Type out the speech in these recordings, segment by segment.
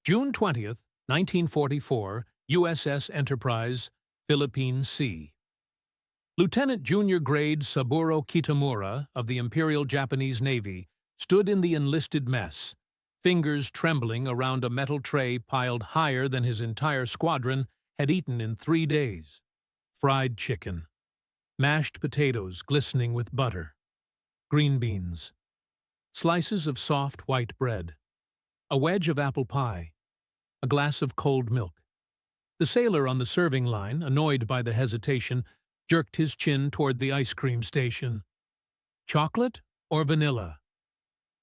June 20th, 1944, USS Enterprise, Philippine Sea. Lieutenant Junior Grade Saburo Kitamura of the Imperial Japanese Navy stood in the enlisted mess, fingers trembling around a metal tray piled higher than his entire squadron had eaten in 3 days. Fried chicken, mashed potatoes glistening with butter, green beans, slices of soft white bread, a wedge of apple pie, a glass of cold milk. The sailor on the serving line, annoyed by the hesitation, jerked his chin toward the ice cream station. Chocolate or vanilla?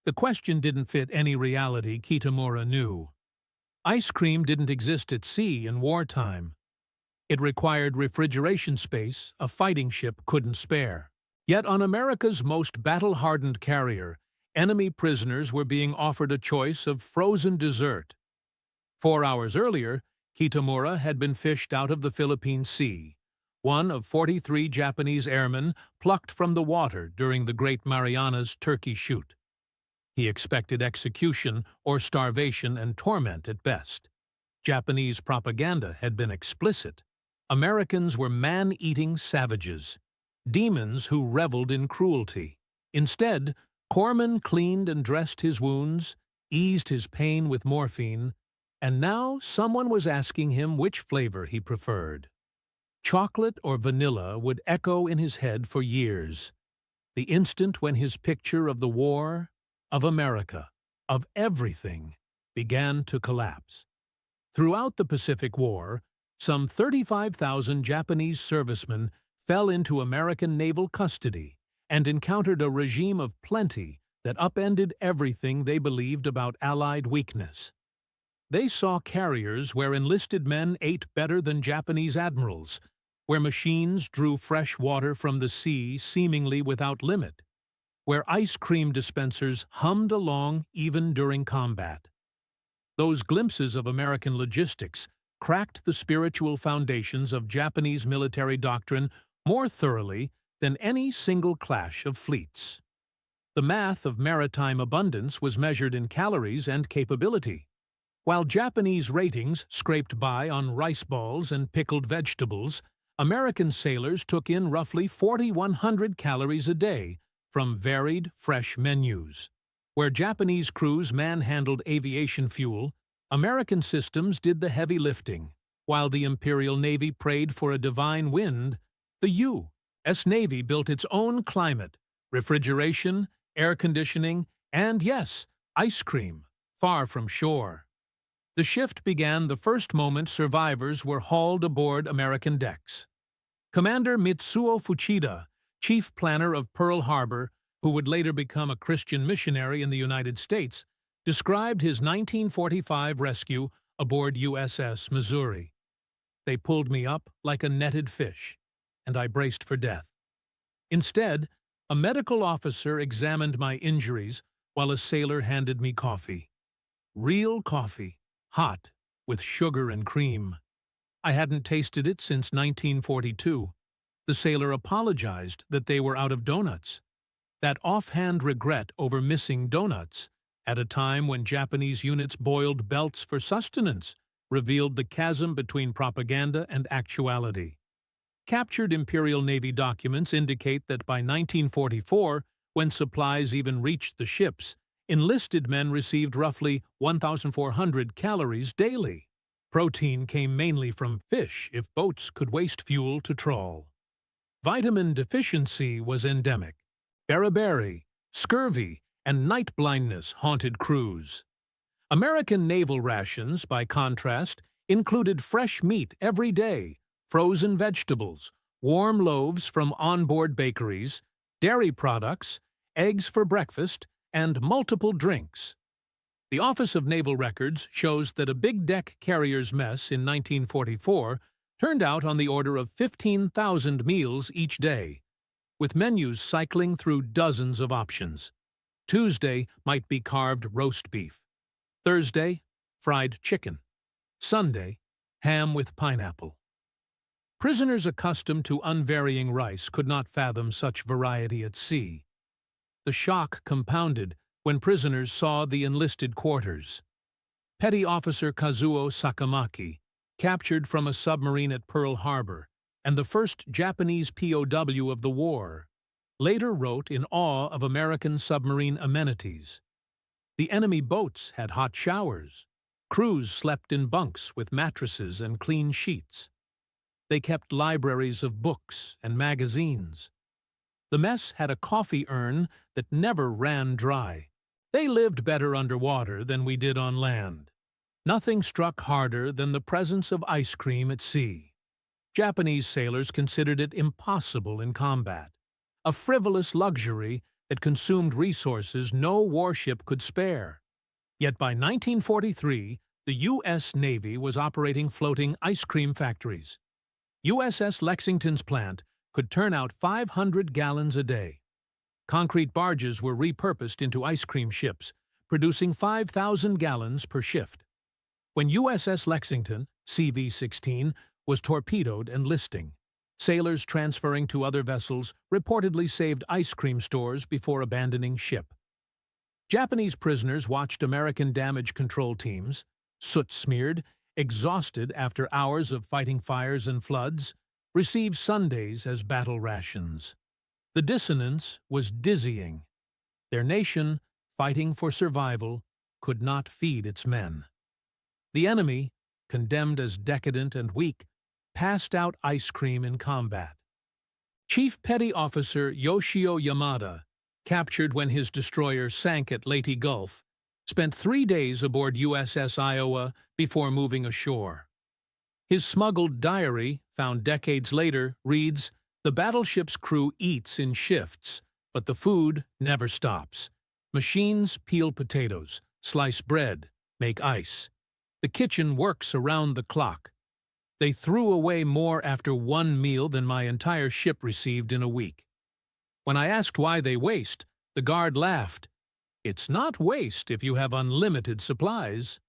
The question didn't fit any reality Kitamura knew. Ice cream didn't exist at sea in wartime. It required refrigeration space a fighting ship couldn't spare. Yet on America's most battle-hardened carrier, enemy prisoners were being offered a choice of frozen dessert. 4 hours earlier, Kitamura had been fished out of the Philippine Sea, one of 43 Japanese airmen plucked from the water during the Great Marianas Turkey Shoot. He expected execution or starvation and torment at best. Japanese propaganda had been explicit. Americans were man-eating savages, demons who reveled in cruelty. Instead, Corpsman cleaned and dressed his wounds, eased his pain with morphine, and now someone was asking him which flavor he preferred. Chocolate or vanilla would echo in his head for years. The instant when his picture of the war, of America, of everything, began to collapse. Throughout the Pacific War, some 35,000 Japanese servicemen fell into American naval custody and encountered a regime of plenty that upended everything they believed about Allied weakness. They saw carriers where enlisted men ate better than Japanese admirals, where machines drew fresh water from the sea seemingly without limit, where ice cream dispensers hummed along even during combat. Those glimpses of American logistics cracked the spiritual foundations of Japanese military doctrine more thoroughly than any single clash of fleets. The math of maritime abundance was measured in calories and capability. While Japanese ratings scraped by on rice balls and pickled vegetables, American sailors took in roughly 4,100 calories a day from varied, fresh menus. Where Japanese crews manhandled aviation fuel, American systems did the heavy lifting. While the Imperial Navy prayed for a divine wind, the U.S. Navy built its own climate, refrigeration, air conditioning, and yes, ice cream, far from shore. The shift began the first moment survivors were hauled aboard American decks. Commander Mitsuo Fuchida, chief planner of Pearl Harbor, who would later become a Christian missionary in the United States, described his 1945 rescue aboard USS Missouri. They pulled me up like a netted fish, and I braced for death. Instead, a medical officer examined my injuries while a sailor handed me coffee. Real coffee, hot, with sugar and cream. I hadn't tasted it since 1942. The sailor apologized that they were out of donuts. That offhand regret over missing donuts, at a time when Japanese units boiled belts for sustenance, revealed the chasm between propaganda and actuality. Captured Imperial Navy documents indicate that by 1944, when supplies even reached the ships, enlisted men received roughly 1,400 calories daily. Protein came mainly from fish if boats could waste fuel to trawl. Vitamin deficiency was endemic. Beriberi, scurvy, and night blindness haunted crews. American naval rations, by contrast, included fresh meat every day, frozen vegetables, warm loaves from onboard bakeries, dairy products, eggs for breakfast, and multiple drinks. The Office of Naval Records shows that a big deck carrier's mess in 1944 turned out on the order of 15,000 meals each day, with menus cycling through dozens of options. Tuesday might be carved roast beef. Thursday, fried chicken. Sunday, ham with pineapple. Prisoners accustomed to unvarying rice could not fathom such variety at sea. The shock compounded when prisoners saw the enlisted quarters. Petty Officer Kazuo Sakamaki, captured from a submarine at Pearl Harbor, and the first Japanese POW of the war, later wrote in awe of American submarine amenities. The enemy boats had hot showers. Crews slept in bunks with mattresses and clean sheets. They kept libraries of books and magazines. The mess had a coffee urn that never ran dry. They lived better underwater than we did on land. Nothing struck harder than the presence of ice cream at sea. Japanese sailors considered it impossible in combat, a frivolous luxury that consumed resources no warship could spare. Yet by 1943, the U.S. Navy was operating floating ice cream factories. USS Lexington's plant could turn out 500 gallons a day. Concrete barges were repurposed into ice cream ships, producing 5,000 gallons per shift. When USS Lexington, CV-16, was torpedoed and listing, sailors transferring to other vessels reportedly saved ice cream stores before abandoning ship. Japanese prisoners watched American damage control teams, soot-smeared, exhausted after hours of fighting fires and floods, receive Sundays as battle rations. The dissonance was dizzying. Their nation, fighting for survival, could not feed its men. The enemy, condemned as decadent and weak, passed out ice cream in combat. Chief Petty Officer Yoshio Yamada, captured when his destroyer sank at Leyte Gulf, spent 3 days aboard USS Iowa before moving ashore. His smuggled diary, found decades later, reads, "The battleship's crew eats in shifts, but the food never stops. Machines peel potatoes, slice bread, make ice. The kitchen works around the clock. They threw away more after one meal than my entire ship received in a week. When I asked why they waste, the guard laughed. It's not waste if you have unlimited supplies."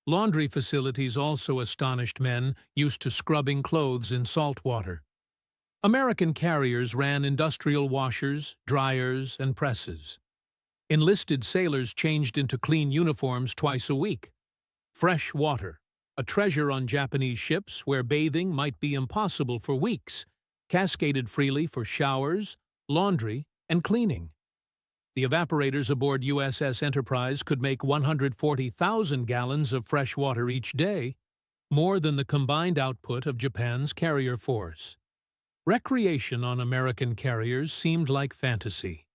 Laundry facilities also astonished men used to scrubbing clothes in salt water. American carriers ran industrial washers, dryers, and presses. Enlisted sailors changed into clean uniforms twice a week. Fresh water, a treasure on Japanese ships where bathing might be impossible for weeks, cascaded freely for showers, laundry, and cleaning. The evaporators aboard USS Enterprise could make 140,000 gallons of fresh water each day, more than the combined output of Japan's carrier force. Recreation on American carriers seemed like fantasy.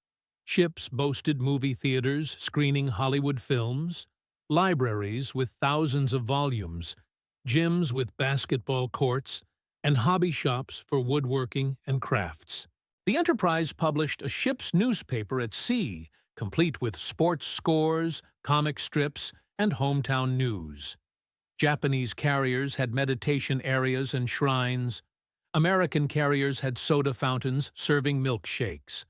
Ships boasted movie theaters screening Hollywood films, libraries with thousands of volumes, gyms with basketball courts, and hobby shops for woodworking and crafts. The Enterprise published a ship's newspaper at sea, complete with sports scores, comic strips, and hometown news. Japanese carriers had meditation areas and shrines. American carriers had soda fountains serving milkshakes.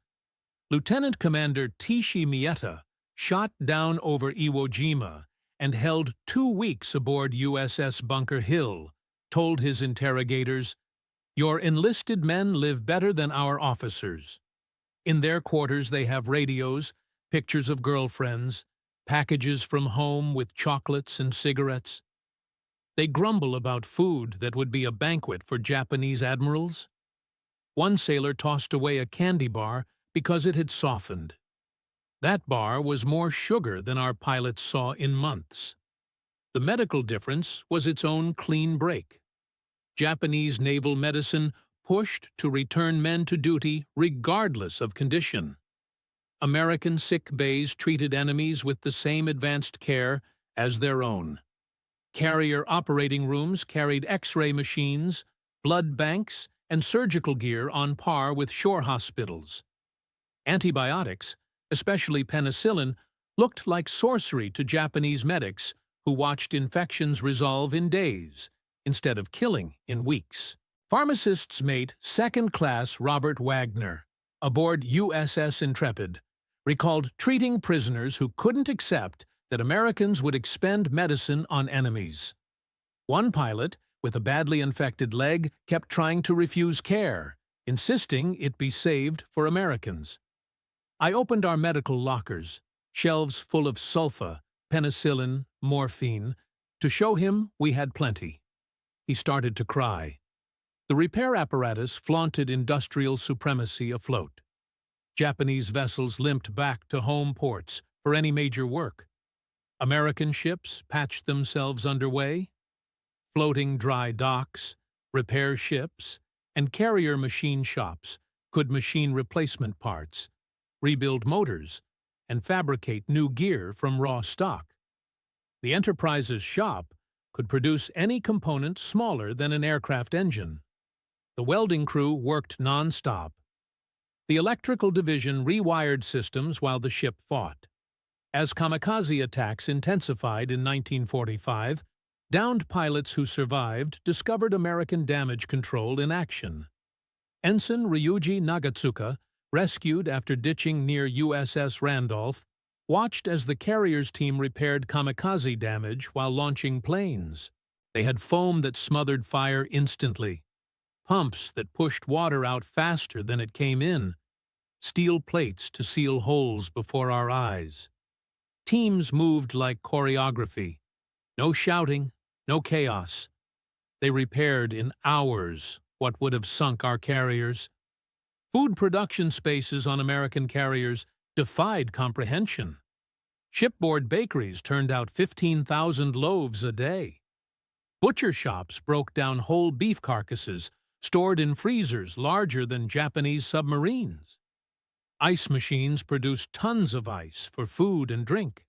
Lieutenant Commander Tishi Mieta shot down over Iwo Jima and held 2 weeks aboard USS Bunker Hill, told his interrogators, "Your enlisted men live better than our officers. In their quarters they have radios, pictures of girlfriends, packages from home with chocolates and cigarettes. They grumble about food that would be a banquet for Japanese admirals." One sailor tossed away a candy bar because it had softened. That bar was more sugar than our pilots saw in months. The medical difference was its own clean break. Japanese naval medicine pushed to return men to duty regardless of condition. American sick bays treated enemies with the same advanced care as their own. Carrier operating rooms carried X-ray machines, blood banks, and surgical gear on par with shore hospitals. Antibiotics, especially penicillin, looked like sorcery to Japanese medics who watched infections resolve in days, instead of killing in weeks. Pharmacist's mate, second-class Robert Wagner, aboard USS Intrepid, recalled treating prisoners who couldn't accept that Americans would expend medicine on enemies. One pilot, with a badly infected leg, kept trying to refuse care, insisting it be saved for Americans. I opened our medical lockers, shelves full of sulfa, penicillin, morphine, to show him we had plenty. He started to cry. The repair apparatus flaunted industrial supremacy afloat. Japanese vessels limped back to home ports for any major work. American ships patched themselves underway. Floating dry docks, repair ships, and carrier machine shops could machine replacement parts, rebuild motors, and fabricate new gear from raw stock. The Enterprise's shop could produce any component smaller than an aircraft engine. The welding crew worked non-stop. The electrical division rewired systems while the ship fought. As kamikaze attacks intensified in 1945, downed pilots who survived discovered American damage control in action. Ensign Ryuji Nagatsuka, rescued after ditching near USS Randolph, watched as the carrier's team repaired kamikaze damage while launching planes. They had foam that smothered fire instantly, pumps that pushed water out faster than it came in, steel plates to seal holes before our eyes. Teams moved like choreography. No shouting, no chaos. They repaired in hours what would have sunk our carriers. Food production spaces on American carriers defied comprehension. Shipboard bakeries turned out 15,000 loaves a day. Butcher shops broke down whole beef carcasses stored in freezers larger than Japanese submarines. Ice machines produced tons of ice for food and drink.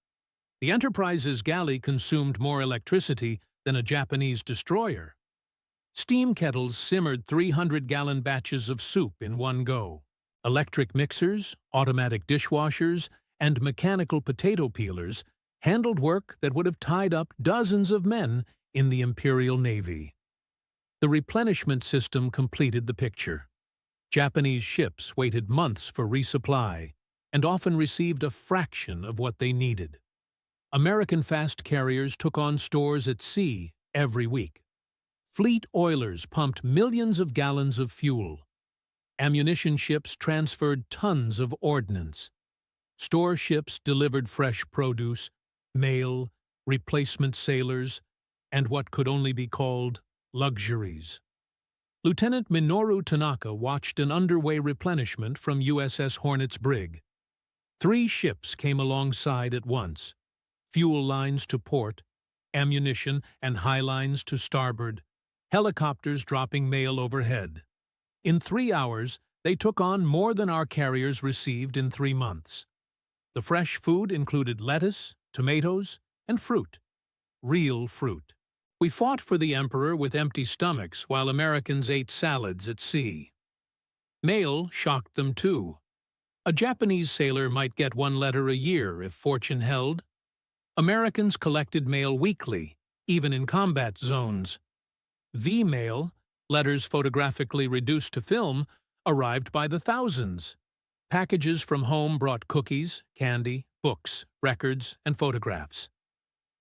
The Enterprise's galley consumed more electricity than a Japanese destroyer. Steam kettles simmered 300-gallon batches of soup in one go. Electric mixers, automatic dishwashers, and mechanical potato peelers handled work that would have tied up dozens of men in the Imperial Navy. The replenishment system completed the picture. Japanese ships waited months for resupply and often received a fraction of what they needed. American fast carriers took on stores at sea every week. Fleet oilers pumped millions of gallons of fuel. Ammunition ships transferred tons of ordnance. Store ships delivered fresh produce, mail, replacement sailors, and what could only be called luxuries. Lieutenant Minoru Tanaka watched an underway replenishment from USS Hornet's brig. 3 ships came alongside at once, fuel lines to port, ammunition and high lines to starboard, helicopters dropping mail overhead. In 3 hours, they took on more than our carriers received in 3 months. The fresh food included lettuce, tomatoes, and fruit. Real fruit. We fought for the Emperor with empty stomachs while Americans ate salads at sea. Mail shocked them too. A Japanese sailor might get 1 letter a year if fortune held. Americans collected mail weekly, even in combat zones. V-mail, letters photographically reduced to film, arrived by the thousands. Packages from home brought cookies, candy, books, records, and photographs.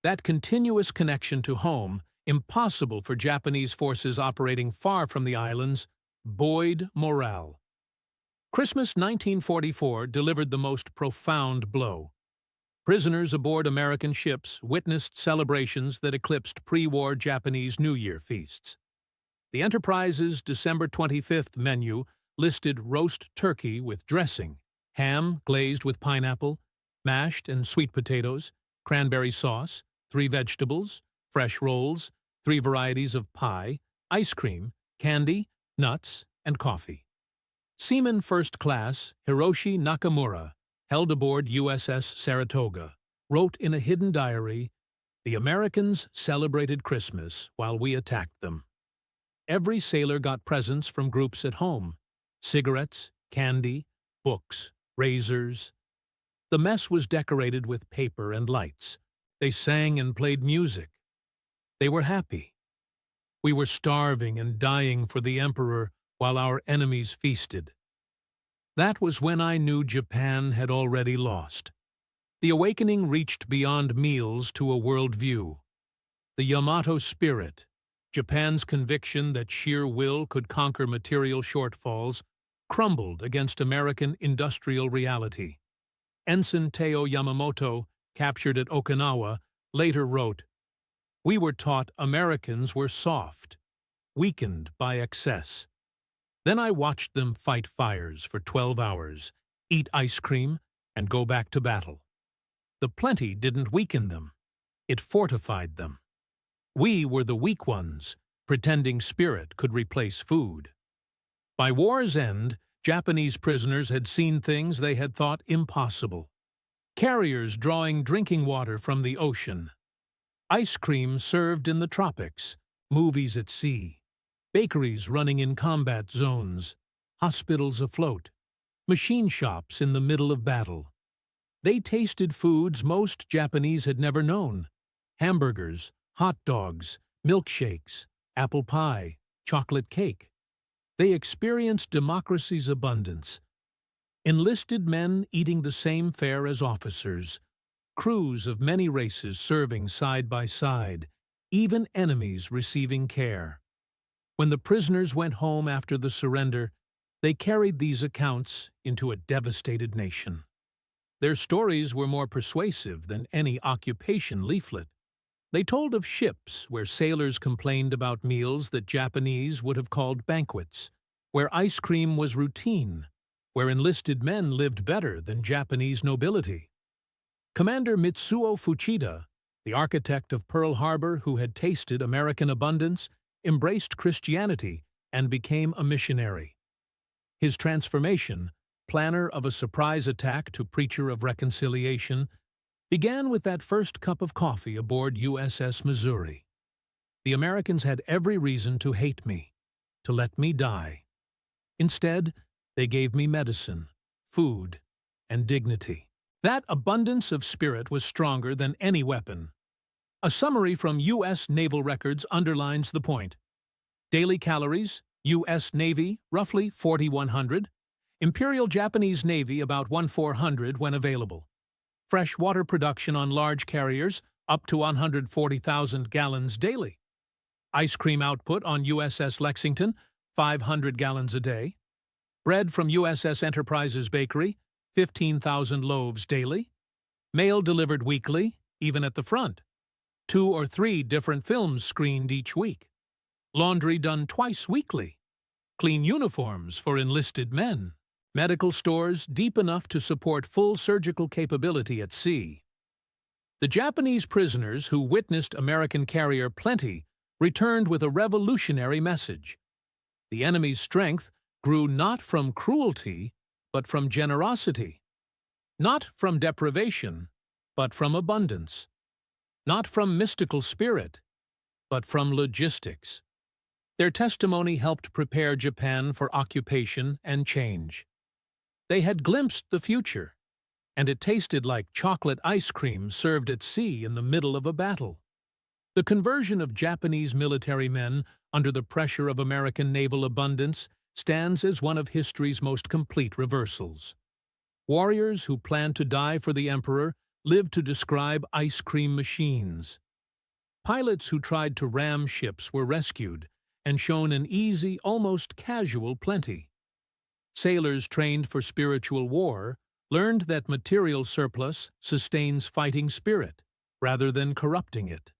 That continuous connection to home, impossible for Japanese forces operating far from the islands, buoyed morale. Christmas 1944 delivered the most profound blow. Prisoners aboard American ships witnessed celebrations that eclipsed pre-war Japanese New Year feasts. The Enterprise's December 25th menu listed roast turkey with dressing, ham glazed with pineapple, mashed and sweet potatoes, cranberry sauce, 3 vegetables, fresh rolls, 3 varieties of pie, ice cream, candy, nuts, and coffee. Seaman First Class Hiroshi Nakamura, held aboard USS Saratoga, wrote in a hidden diary, "The Americans celebrated Christmas while we attacked them." Every sailor got presents from groups at home: cigarettes, candy, books, razors. The mess was decorated with paper and lights. They sang and played music. They were happy. We were starving and dying for the Emperor while our enemies feasted. That was when I knew Japan had already lost. The awakening reached beyond meals to a world view. The Yamato spirit, Japan's conviction that sheer will could conquer material shortfalls, crumbled against American industrial reality. Ensign Teo Yamamoto captured at Okinawa, later wrote, "We were taught Americans were soft, weakened by excess. Then I watched them fight fires for 12 hours, eat ice cream, and go back to battle. The plenty didn't weaken them. It fortified them. We were the weak ones, pretending spirit could replace food." By war's end, Japanese prisoners had seen things they had thought impossible. Carriers drawing drinking water from the ocean, ice cream served in the tropics, movies at sea, bakeries running in combat zones, hospitals afloat, machine shops in the middle of battle. They tasted foods most Japanese had never known: hamburgers, hot dogs, milkshakes, apple pie, chocolate cake. They experienced democracy's abundance. Enlisted men eating the same fare as officers, crews of many races serving side by side, even enemies receiving care. When the prisoners went home after the surrender, they carried these accounts into a devastated nation. Their stories were more persuasive than any occupation leaflet. They told of ships where sailors complained about meals that Japanese would have called banquets, where ice cream was routine, where enlisted men lived better than Japanese nobility. Commander Mitsuo Fuchida, the architect of Pearl Harbor who had tasted American abundance, embraced Christianity and became a missionary. His transformation, planner of a surprise attack to preacher of reconciliation, began with that first cup of coffee aboard USS Missouri. The Americans had every reason to hate me, to let me die. Instead, they gave me medicine, food, and dignity. That abundance of spirit was stronger than any weapon. A summary from U.S. Naval Records underlines the point. Daily calories, U.S. Navy, roughly 4,100. Imperial Japanese Navy, about 1,400 when available. Fresh water production on large carriers, up to 140,000 gallons daily. Ice cream output on USS Lexington, 500 gallons a day. Bread from USS Enterprise's bakery, 15,000 loaves daily. Mail delivered weekly, even at the front. 2 or 3 different films screened each week. Laundry done twice weekly. Clean uniforms for enlisted men. Medical stores deep enough to support full surgical capability at sea. The Japanese prisoners who witnessed American carrier Plenty returned with a revolutionary message. The enemy's strength grew not from cruelty, but from generosity. Not from deprivation, but from abundance. Not from mystical spirit, but from logistics. Their testimony helped prepare Japan for occupation and change. They had glimpsed the future, and it tasted like chocolate ice cream served at sea in the middle of a battle. The conversion of Japanese military men under the pressure of American naval abundance stands as one of history's most complete reversals. Warriors who planned to die for the emperor lived to describe ice cream machines. Pilots who tried to ram ships were rescued and shown an easy, almost casual plenty. Sailors trained for spiritual war learned that material surplus sustains fighting spirit rather than corrupting it.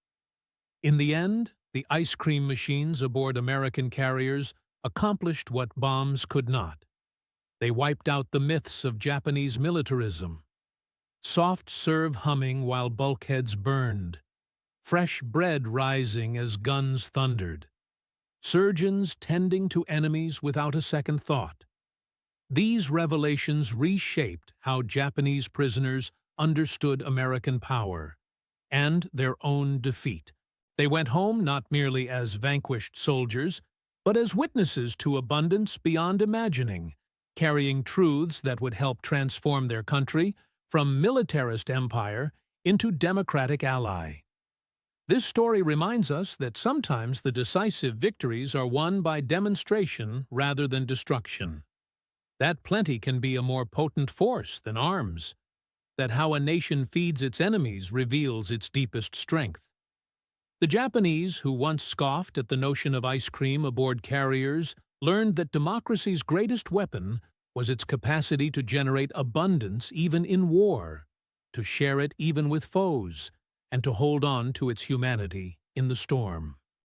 In the end, the ice cream machines aboard American carriers accomplished what bombs could not. They wiped out the myths of Japanese militarism. Soft serve humming while bulkheads burned. Fresh bread rising as guns thundered. Surgeons tending to enemies without a second thought. These revelations reshaped how Japanese prisoners understood American power and their own defeat. They went home not merely as vanquished soldiers, but as witnesses to abundance beyond imagining, carrying truths that would help transform their country from militarist empire into democratic ally. This story reminds us that sometimes the decisive victories are won by demonstration rather than destruction. That plenty can be a more potent force than arms. That how a nation feeds its enemies reveals its deepest strength. The Japanese, who once scoffed at the notion of ice cream aboard carriers, learned that democracy's greatest weapon was its capacity to generate abundance even in war. to share it even with foes, and to hold on to its humanity in the storm.